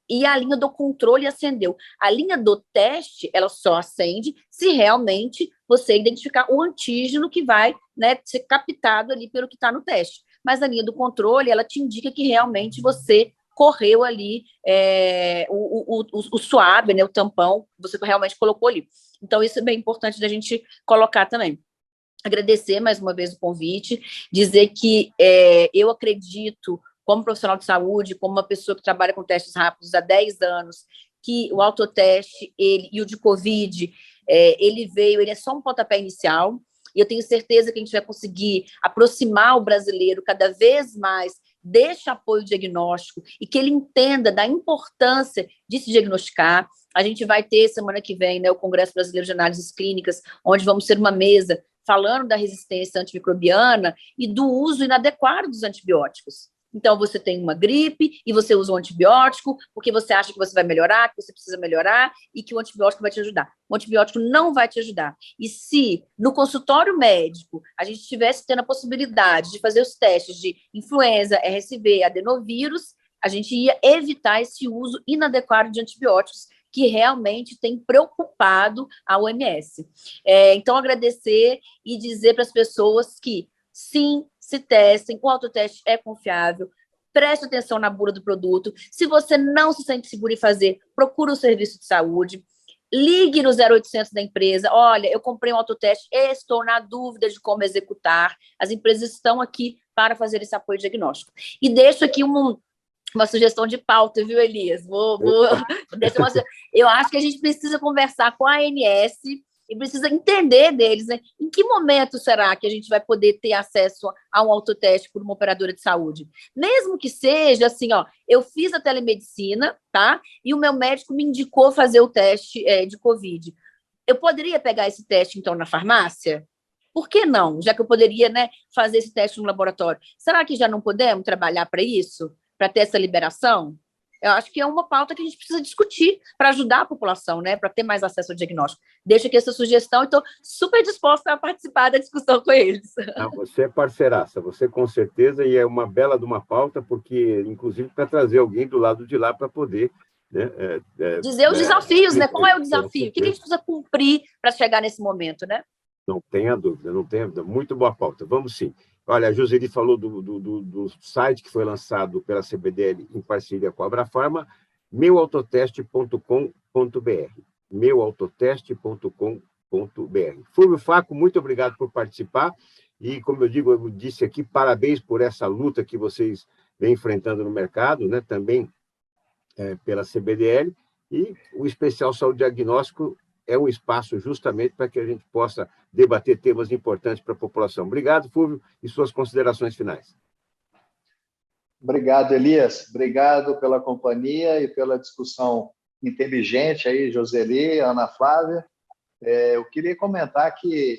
e a linha do controle acendeu. A linha do teste, ela só acende se realmente você identificar o antígeno que vai, né, ser captado ali pelo que está no teste. Mas a linha do controle, ela te indica que realmente você correu ali o suave, né, o tampão, você realmente colocou ali. Então, isso é bem importante da gente colocar também. Agradecer mais uma vez o convite, dizer que eu acredito, como profissional de saúde, como uma pessoa que trabalha com testes rápidos há 10 anos, que o autoteste e o de Covid, ele é só um pontapé inicial, e eu tenho certeza que a gente vai conseguir aproximar o brasileiro cada vez mais deste apoio diagnóstico e que ele entenda da importância de se diagnosticar. A gente vai ter, semana que vem, né, o Congresso Brasileiro de Análises Clínicas, onde vamos ter uma mesa falando da resistência antimicrobiana e do uso inadequado dos antibióticos. Então, você tem uma gripe e você usa um antibiótico porque você acha que você vai melhorar, que você precisa melhorar e que o antibiótico vai te ajudar. O antibiótico não vai te ajudar. E se no consultório médico a gente estivesse tendo a possibilidade de fazer os testes de influenza, RSV, adenovírus, a gente ia evitar esse uso inadequado de antibióticos que realmente tem preocupado a OMS. Então, agradecer e dizer para as pessoas que, sim, se testem, o autoteste é confiável, preste atenção na bula do produto. Se você não se sente seguro em fazer, procure o serviço de saúde, ligue no 0800 da empresa, olha, eu comprei um autoteste, estou na dúvida de como executar, as empresas estão aqui para fazer esse apoio diagnóstico. E deixo aqui uma sugestão de pauta, viu, Elias? Eu acho que a gente precisa conversar com a ANS. e precisa entender deles, né? Em que momento será que a gente vai poder ter acesso a um autoteste por uma operadora de saúde? Mesmo que seja assim, ó, eu fiz a telemedicina, tá? E o meu médico me indicou fazer o teste de Covid. Eu poderia pegar esse teste, então, na farmácia? Por que não? Já que eu poderia, né, fazer esse teste no laboratório. Será que já não podemos trabalhar para isso? Para ter essa liberação? Eu acho que é uma pauta que a gente precisa discutir para ajudar a população, né, para ter mais acesso ao diagnóstico. Deixo aqui essa sugestão e estou super disposta a participar da discussão com eles. Não, você é parceiraça, você com certeza, e é uma bela de uma pauta, porque, inclusive, para trazer alguém do lado de lá para poder... Né, dizer os desafios, né? Qual é o desafio? O que a gente precisa cumprir para chegar nesse momento, né? Não tenha dúvida, não tenha dúvida. Muito boa pauta. Vamos sim. Olha, a Joseli falou do site que foi lançado pela CBDL em parceria com a Abrafarma, meuautoteste.com.br. meuautoteste.com.br. Fúvio Facco, muito obrigado por participar. E, como eu disse aqui, parabéns por essa luta que vocês vêm enfrentando no mercado, né? Também pela CBDL. E o Especial Saúde Diagnóstico é um espaço justamente para que a gente possa debater temas importantes para a população. Obrigado, Fúvio, e suas considerações finais. Obrigado, Elias. Obrigado pela companhia e pela discussão inteligente aí, Joseli, Ana Flávia. Eu queria comentar que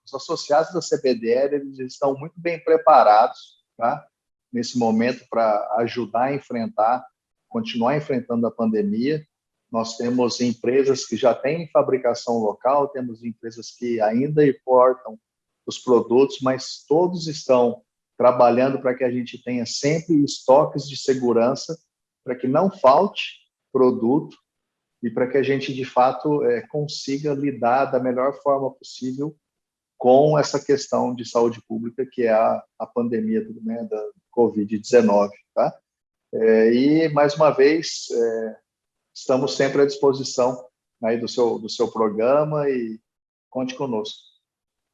os associados da CBDL eles estão muito bem preparados, tá? Nesse momento para ajudar a continuar enfrentando a pandemia. Nós temos empresas que já têm fabricação local, temos empresas que ainda importam os produtos, mas todos estão trabalhando para que a gente tenha sempre estoques de segurança, para que não falte produto e para que a gente, de fato, consiga lidar da melhor forma possível com essa questão de saúde pública, que é a pandemia, né, da Covid-19. Tá? E, mais uma vez... estamos sempre à disposição aí do seu programa e conte conosco.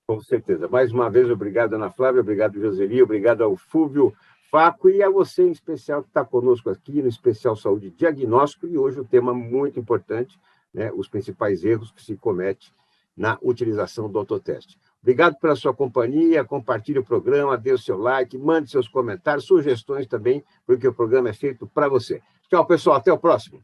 Com certeza. Mais uma vez, obrigado, Ana Flávia, obrigado, Joseli, obrigado ao Fúvio Facco e a você, em especial, que está conosco aqui no Especial Saúde Diagnóstico, e hoje o tema muito importante, né, os principais erros que se comete na utilização do autoteste. Obrigado pela sua companhia, compartilhe o programa, dê o seu like, mande seus comentários, sugestões também, porque o programa é feito para você. Tchau, pessoal, até o próximo.